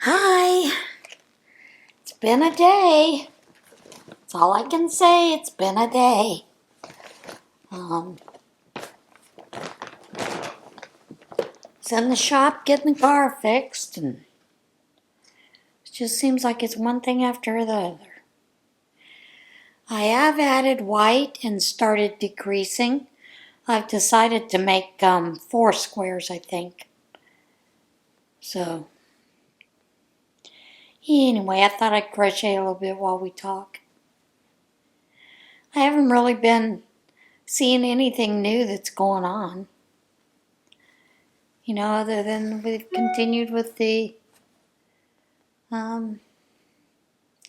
Hi, it's been a day. That's all I can say. It's been a day. Was in the shop getting the car fixed, and it just seems like it's one thing after the other. I have added white and started decreasing. I've decided to make 4 squares, I think. So, anyway, I thought I'd crochet a little bit while we talk. I haven't really been seeing anything new that's going on. You know, other than we've continued with the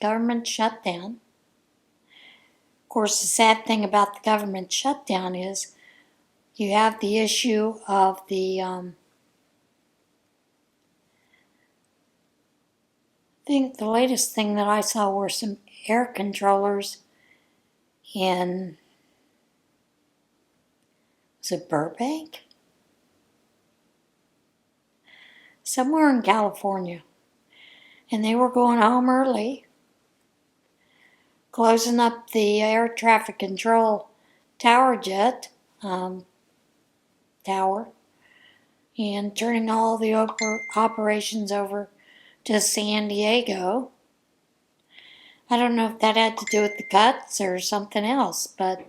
government shutdown. Of course, the sad thing about the government shutdown is you have the issue of the I think the latest thing that I saw were some air controllers in, was it Burbank? Somewhere in California. And they were going home early, closing up the air traffic control tower, and turning all the operations over to San Diego. I don't know if that had to do with the cuts or something else, but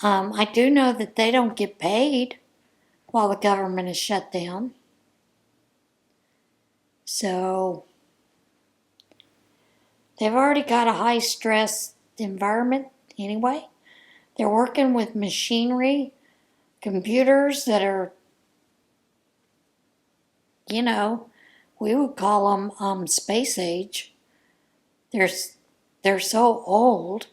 I do know that they don't get paid while the government is shut down. So they've already got a high stress environment anyway. They're working with machinery, computers that are, you know, we would call them space age. They're so old,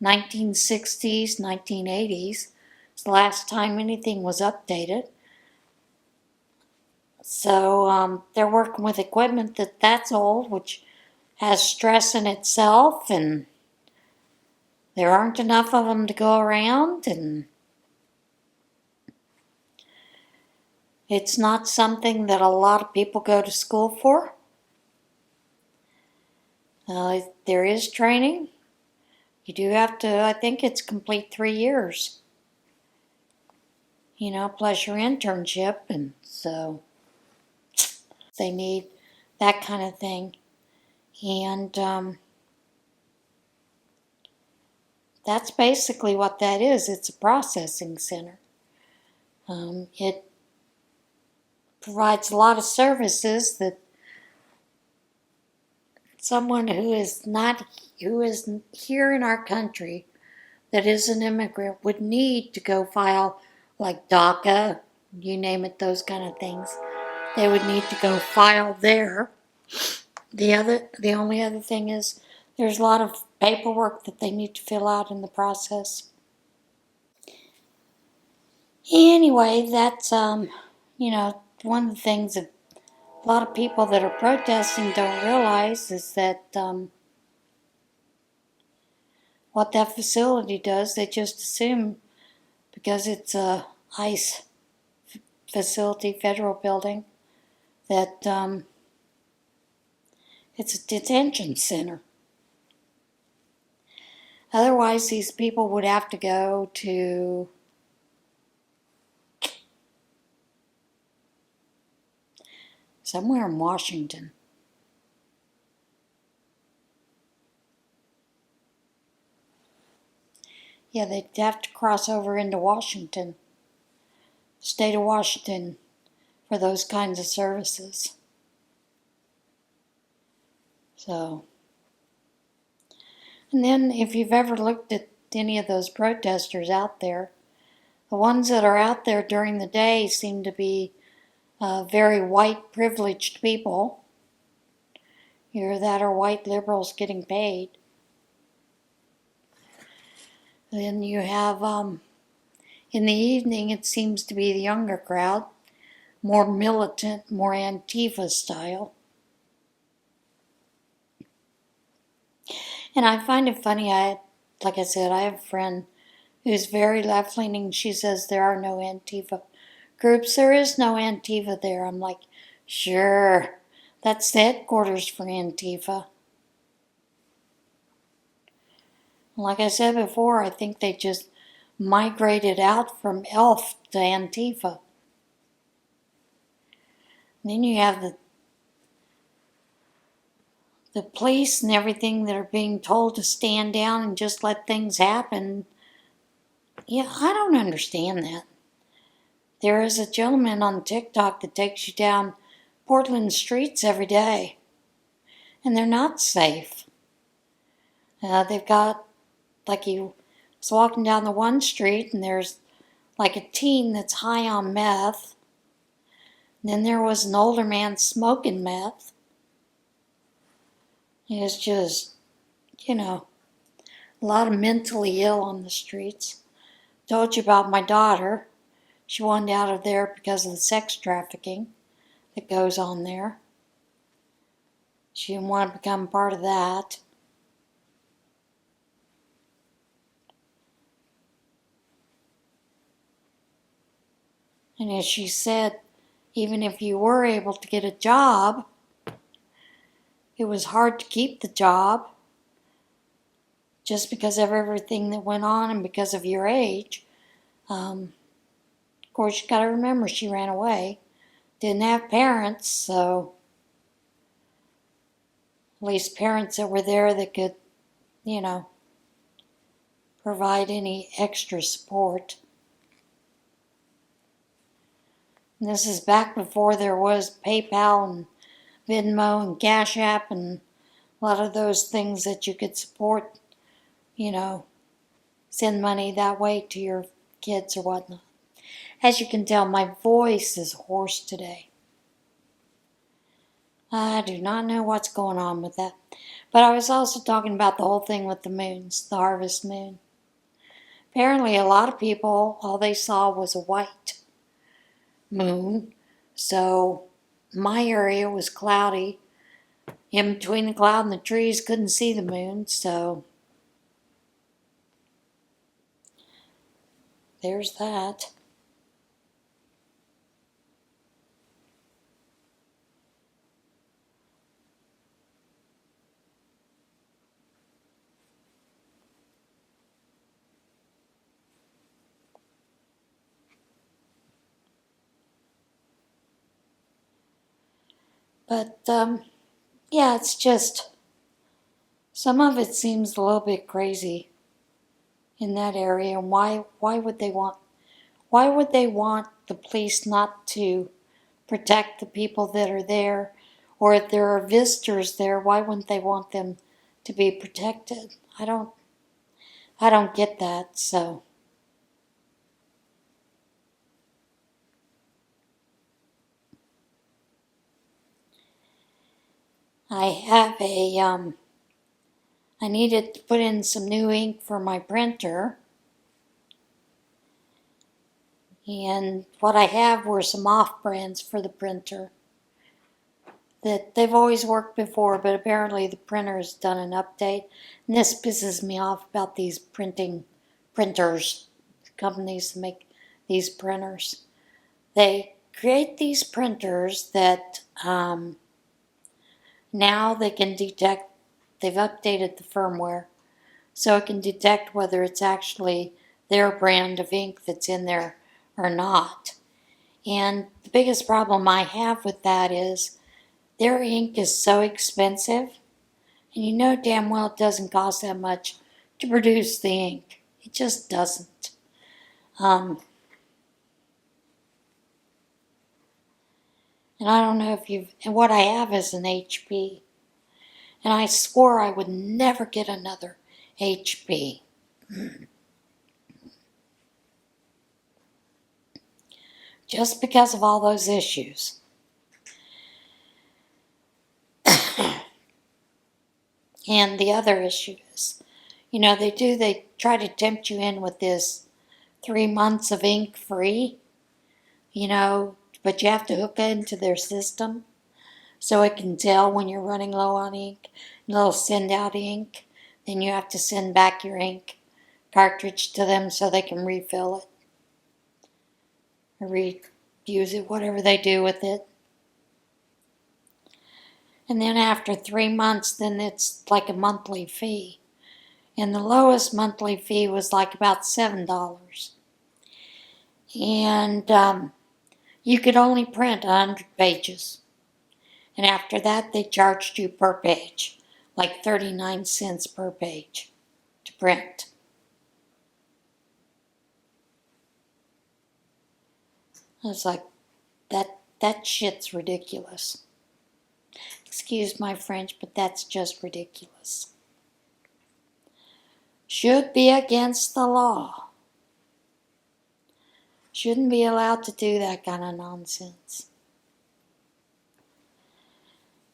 1960s, 1980s. It's the last time anything was updated. So they're working with equipment that's old, which has stress in itself, and there aren't enough of them to go around, and it's not something that a lot of people go to school for. There is training. You do have to, I think it's complete 3 years. You know, plus your internship, and so they need that kind of thing. And that's basically what that is. It's a processing center. It provides a lot of services that someone who is here in our country, that is an immigrant, would need to go file, like DACA, you name it, those kind of things. They would need to go file there. The only other thing is there's a lot of paperwork that they need to fill out in the process. Anyway, that's you know, one of the things that a lot of people that are protesting don't realize is that what that facility does, they just assume because it's a ICE facility, federal building, that it's a detention center. Otherwise, these people would have to go to somewhere in Washington. Yeah, they'd have to cross over into Washington, state of Washington, for those kinds of services. So, and then if you've ever looked at any of those protesters out there, the ones that are out there during the day seem to be very white privileged people. Either that or white liberals getting paid. Then you have, in the evening, it seems to be the younger crowd, more militant, more Antifa style. And I find it funny, like I said, I have a friend who's very left-leaning. She says there are no Antifa groups. There is no Antifa there. I'm like, sure, That's the headquarters for Antifa. Like I said before, I think they just migrated out from ELF to Antifa. And then you have the police and everything that are being told to stand down and just let things happen. Yeah, I don't understand that. There is a gentleman on TikTok that takes you down Portland streets every day, and they're not safe. They've got, like, he was walking down the one street, and there's like a teen that's high on meth. And then there was an older man smoking meth. It's just, a lot of mentally ill on the streets. Told you about my daughter. She wanted out of there because of the sex trafficking that goes on there. She didn't want to become part of that. And as she said, even if you were able to get a job, it was hard to keep the job just because of everything that went on and because of your age. Of course, you got to remember she ran away. Didn't have parents, so at least parents that were there that could, provide any extra support. And this is back before there was PayPal and Venmo and Cash App and a lot of those things that you could support, send money that way to your kids or whatnot. As you can tell, my voice is hoarse today. I do not know what's going on with that. But I was also talking about the whole thing with the moons, the harvest moon. Apparently, a lot of people, all they saw was a white moon. So my area was cloudy. In between the cloud and the trees, couldn't see the moon. So there's that. But, yeah, it's just, some of it seems a little bit crazy in that area. And why would they want the police not to protect the people that are there? Or if there are visitors there, why wouldn't they want them to be protected? I don't get that, so. I have I needed to put in some new ink for my printer. And what I have were some off-brands for the printer that they've always worked before, but apparently the printer has done an update. And this pisses me off about these printers, companies that make these printers. They create these printers that now they can detect, they've updated the firmware, so it can detect whether it's actually their brand of ink that's in there or not. And the biggest problem I have with that is their ink is so expensive, and you know damn well it doesn't cost that much to produce the ink. It just doesn't. And I don't know if and what I have is an HP. And I swore I would never get another HP. Just because of all those issues. And the other issues. They try to tempt you in with this 3 months of ink free, but you have to hook into their system so it can tell when you're running low on ink. And they'll send out ink. Then you have to send back your ink cartridge to them so they can refill it. Or reuse it, whatever they do with it. And then after 3 months, then it's like a monthly fee. And the lowest monthly fee was like about $7. And you could only print 100 pages. And after that, they charged you per page, like 39 cents per page to print. I was like, that shit's ridiculous. Excuse my French, but that's just ridiculous. Should be against the law. Shouldn't be allowed to do that kind of nonsense.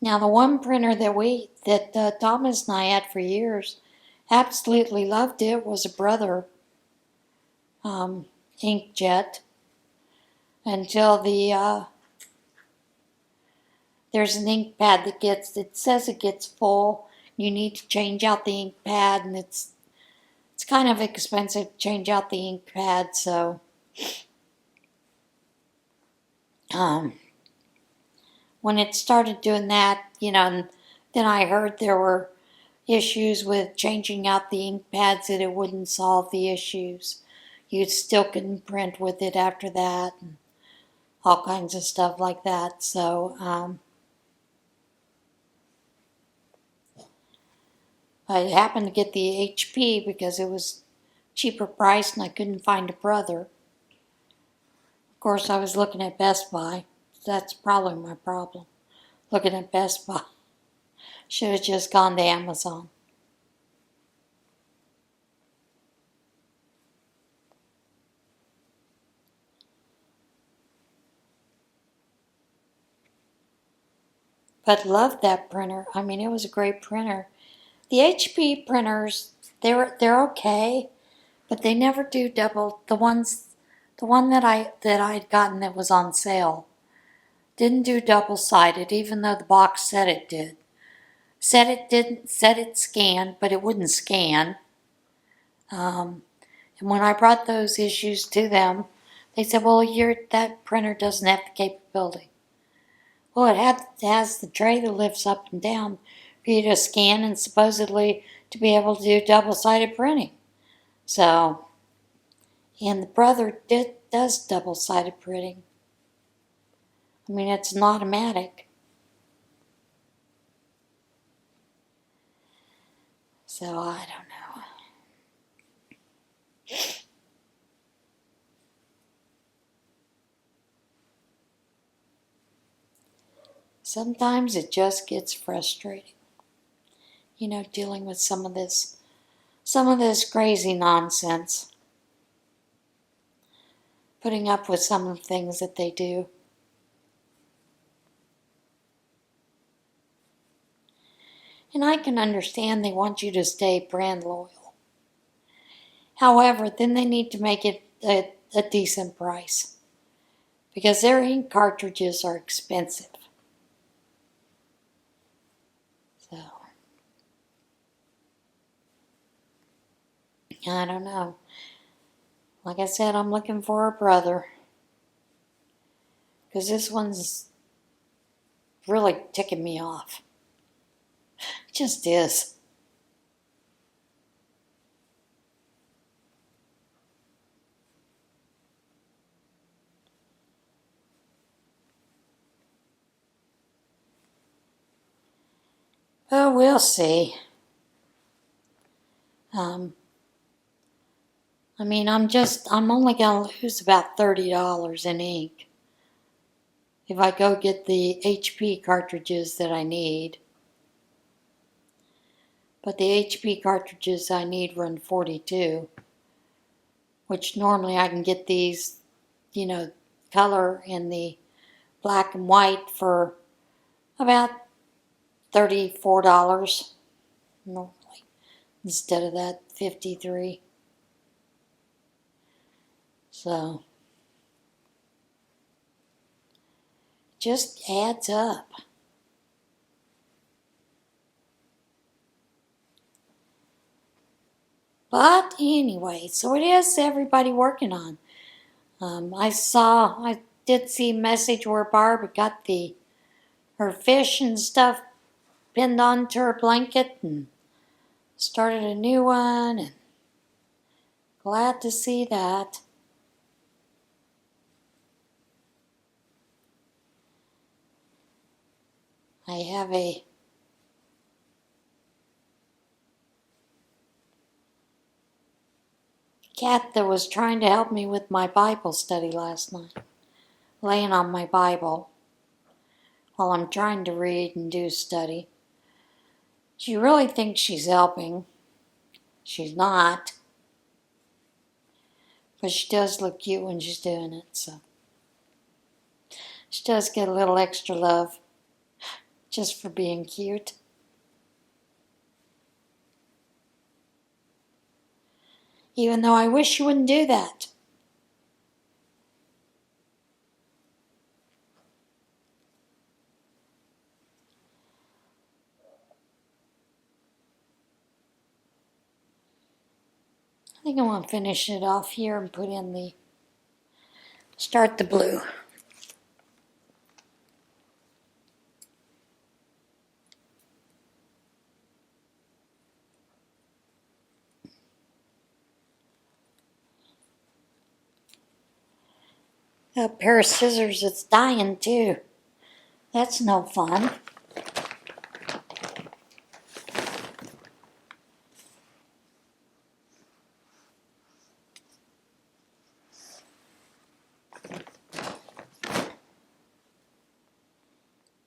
Now, the one printer that Thomas and I had for years, absolutely loved it, was a Brother inkjet, until there's an ink pad it says it gets full. You need to change out the ink pad, and it's kind of expensive to change out the ink pad, so when it started doing that, and then I heard there were issues with changing out the ink pads, that it wouldn't solve the issues. You still couldn't print with it after that, and all kinds of stuff like that. So I happened to get the HP because it was cheaper price and I couldn't find a Brother. Of course, I was looking at Best Buy. That's probably my problem. Looking at Best Buy. Should have just gone to Amazon. But loved that printer. I mean, it was a great printer. The HP printers, they're okay, but they never do double. The one that I'd gotten that was on sale didn't do double-sided, even though the box said it did. Said it scanned, but it wouldn't scan. And when I brought those issues to them, they said, "Well, that printer doesn't have the capability." Well, it has the tray that lifts up and down for you to scan and supposedly to be able to do double-sided printing. So, and the Brother does double-sided printing. I mean, it's an automatic. So, I don't know. Sometimes it just gets frustrating, dealing with some of this crazy nonsense. Putting up with some of the things that they do. And I can understand they want you to stay brand loyal. However, then they need to make it a decent price, because their ink cartridges are expensive. So, I don't know. Like I said, I'm looking for a Brother, because this one's really ticking me off. It just is. Oh, we'll see. I mean, I'm only going to lose about $30 in ink if I go get the HP cartridges that I need. But the HP cartridges I need run 42, which normally I can get these, color and the black and white for about $34 normally, instead of that $53. So, it just adds up. But anyway, so it is everybody working on. I did see a message where Barb got her fish and stuff pinned onto her blanket and started a new one, and glad to see that. I have a cat that was trying to help me with my Bible study last night, laying on my Bible while I'm trying to read and do study. She really thinks she's helping. She's not. But she does look cute when she's doing it, so. She does get a little extra love just for being cute. Even though I wish she wouldn't do that. I think I want to finish it off here and put in start the blue. A pair of scissors that's dying too. That's no fun.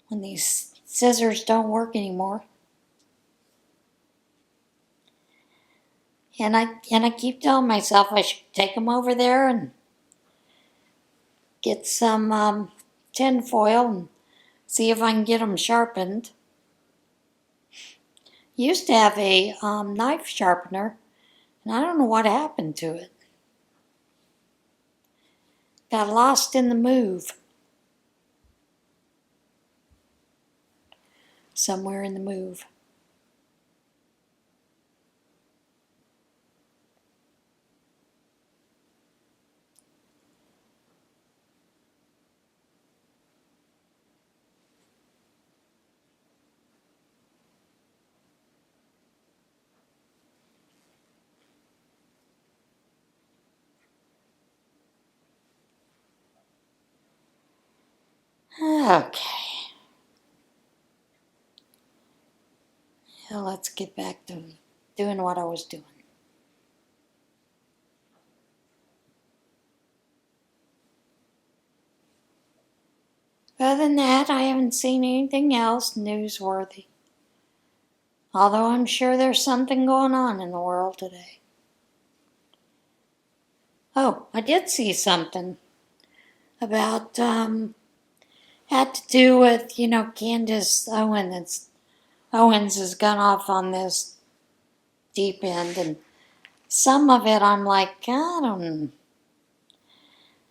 When these scissors don't work anymore. And I keep telling myself I should take them over there and get some tin foil and see if I can get them sharpened. Used to have a knife sharpener, and I don't know what happened to it. Got lost in the move. Somewhere in the move. Okay. Now let's get back to doing what I was doing. Other than that, I haven't seen anything else newsworthy. Although I'm sure there's something going on in the world today. Oh, I did see something about, had to do with, Candace Owens has gone off on this deep end, and some of it I'm like, I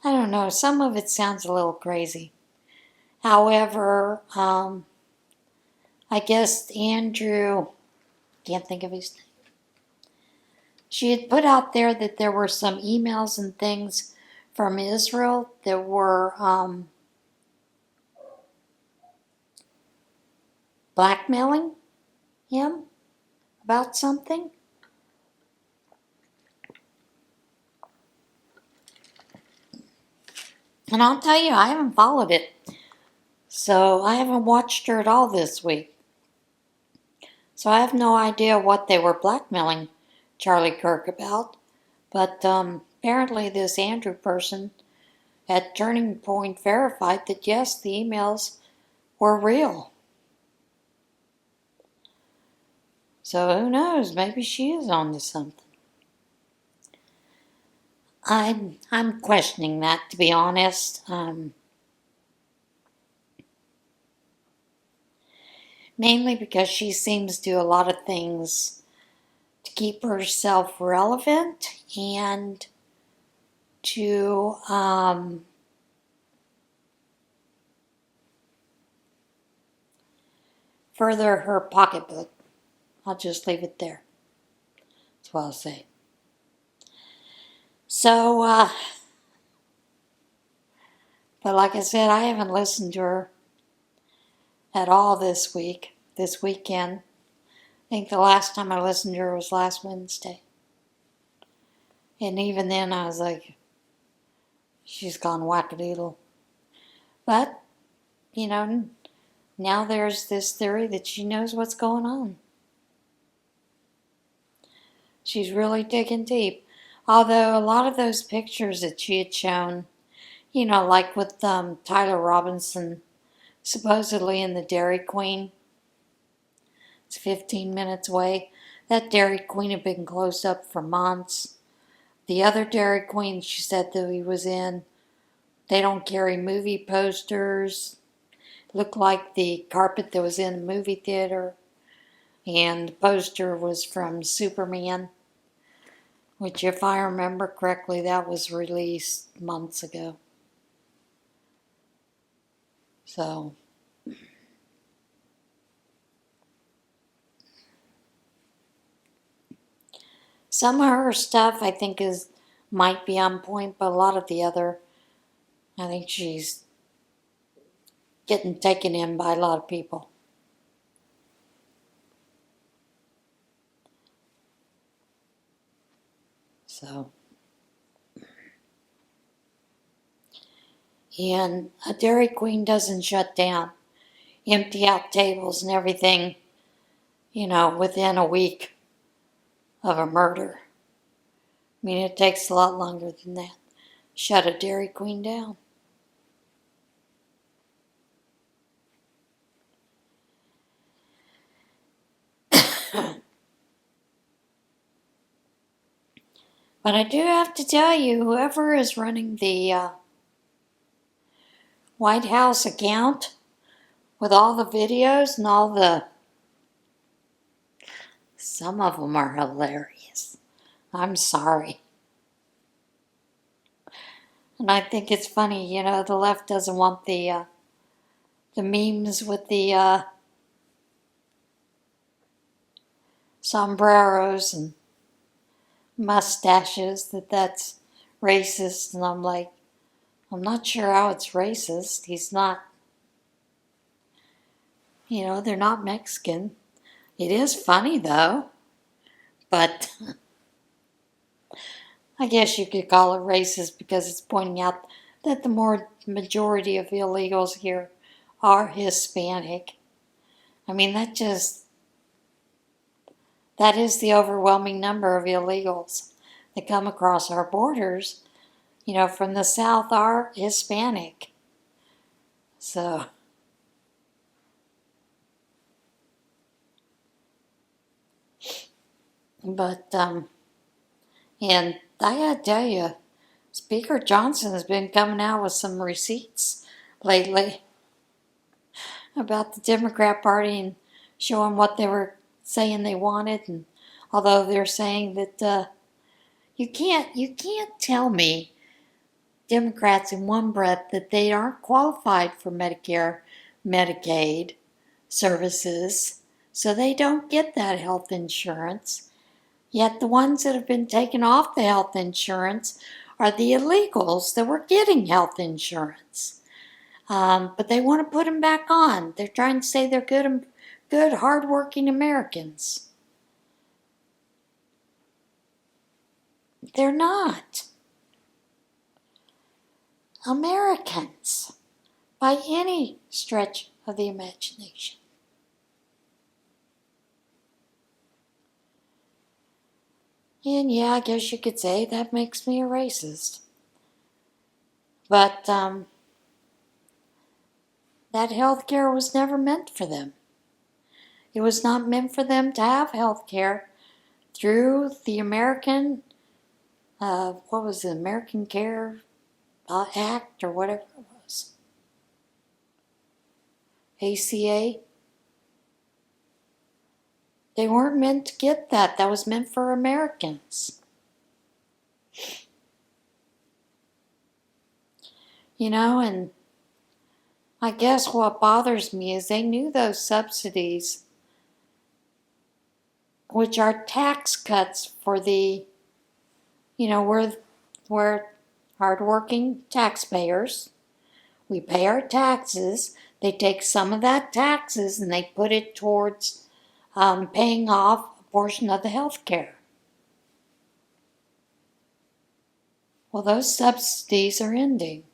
don't know, some of it sounds a little crazy. However, I guess Andrew, can't think of his name. She had put out there that there were some emails and things from Israel that were blackmailing him about something. And I'll tell you, I haven't followed it. So I haven't watched her at all this week. So I have no idea what they were blackmailing Charlie Kirk about. But apparently this Andrew person at Turning Point verified that yes, the emails were real. So who knows, maybe she is on to something. I'm questioning that, to be honest. Mainly because she seems to do a lot of things to keep herself relevant and to further her pocketbook. I'll just leave it there. That's what I'll say. So, but like I said, I haven't listened to her at all this week. this weekend. I think the last time I listened to her was last Wednesday. And even then I was like, she's gone wackadoodle. But, you know, now there's this theory that she knows what's going on. She's really digging deep. Although a lot of those pictures that she had shown, you know, like with Tyler Robinson, supposedly in the Dairy Queen, it's 15 minutes away. That Dairy Queen had been closed up for months. The other Dairy Queen she said that he was in, they don't carry movie posters. Looked like the carpet that was in a movie theater. And the poster was from Superman, which, if I remember correctly, that was released months ago. So, some of her stuff I think might be on point, but a lot of the other, I think she's getting taken in by a lot of people. So, and a Dairy Queen doesn't shut down, empty out tables and everything, you know, within a week of a murder. I mean, it takes a lot longer than that. Shut a Dairy Queen down. But I do have to tell you, whoever is running the White House account with all the videos and all some of them are hilarious. I'm sorry. And I think it's funny, you know, the left doesn't want the memes with the sombreros and mustaches, that's racist. And I'm like, I'm not sure how it's racist. He's not, you know, they're not Mexican. It is funny though, but I guess you could call it racist because it's pointing out that the majority of illegals here are Hispanic. I mean, that is the overwhelming number of illegals that come across our borders, you know, from the South are Hispanic. So, but, and I gotta tell you, Speaker Johnson has been coming out with some receipts lately about the Democrat Party and showing what they were saying they wanted. And although they're saying that you can't tell me, Democrats, in one breath that they aren't qualified for Medicare, Medicaid services, so they don't get that health insurance. Yet the ones that have been taken off the health insurance are the illegals that were getting health insurance. But they want to put them back on. They're trying to say they're good, hardworking Americans. They're not Americans by any stretch of the imagination. And yeah, I guess you could say that makes me a racist. But that health care was never meant for them. It was not meant for them to have health care through the American, American Care Act or whatever it was. ACA. They weren't meant to get that. That was meant for Americans. You know, and I guess what bothers me is they knew those subsidies, which are tax cuts for the, you know, we're hardworking taxpayers. We pay our taxes they take some of that taxes and they put it towards paying off a portion of the health care. Well, those subsidies are ending.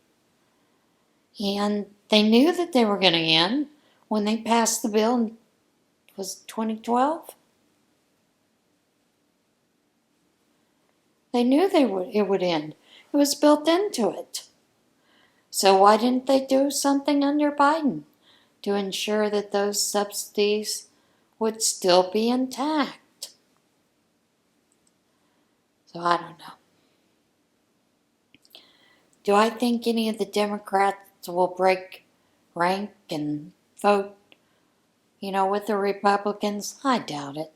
And they knew that they were going to end when they passed the bill in, was 2012? They knew it would end. It was built into it. So why didn't they do something under Biden to ensure that those subsidies would still be intact? So I don't know. Do I think any of the Democrats will break rank and vote, with the Republicans? I doubt it.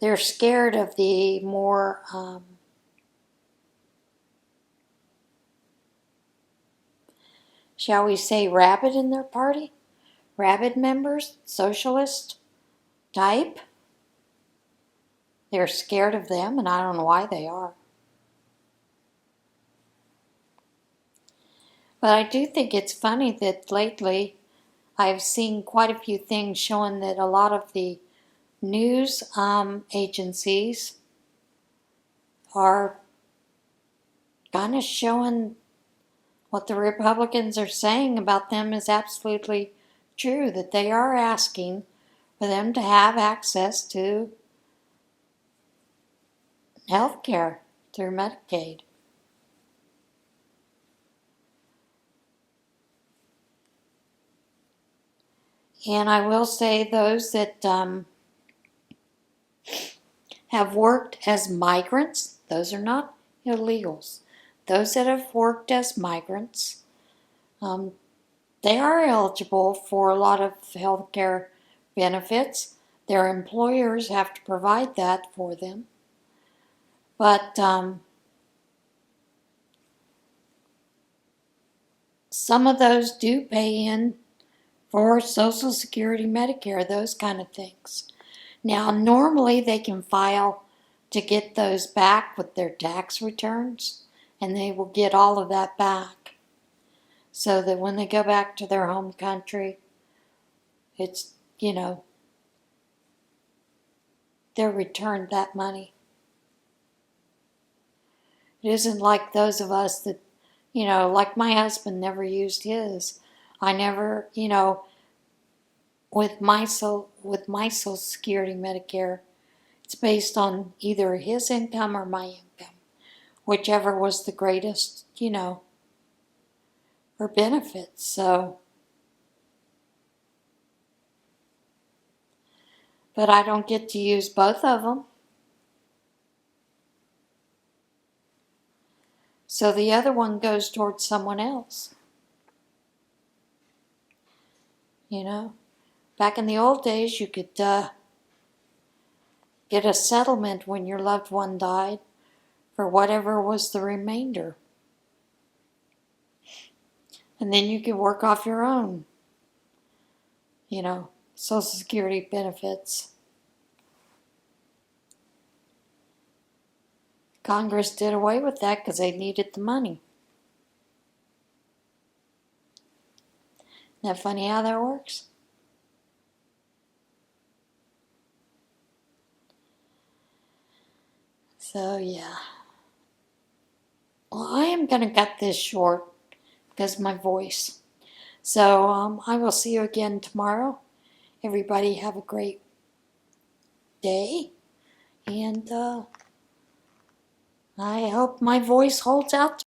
They're scared of the more shall we say, rabid in their party? Rabid members? Socialist type? They're scared of them, and I don't know why they are. But I do think it's funny that lately I've seen quite a few things showing that a lot of the news agencies are kind of showing what the Republicans are saying about them is absolutely true, that they are asking for them to have access to health care through Medicaid. And I will say those that have worked as migrants, those are not illegals. Those that have worked as migrants, they are eligible for a lot of health care benefits. Their employers have to provide that for them. But some of those do pay in for Social Security, Medicare, those kind of things. Now, normally they can file to get those back with their tax returns, and they will get all of that back. So that when they go back to their home country, it's, they're returned that money. It isn't like those of us that, like my husband never used his. I never, with my Social Security, Medicare, it's based on either his income or my income, whichever was the greatest, for benefits. So, but I don't get to use both of them. So the other one goes towards someone else. Back in the old days, you could get a settlement when your loved one died for whatever was the remainder. And then you could work off your own, Social Security benefits. Congress did away with that because they needed the money. Isn't that funny how that works? So, yeah. Well, I am going to cut this short because of my voice. So, I will see you again tomorrow. Everybody have a great day. And I hope my voice holds out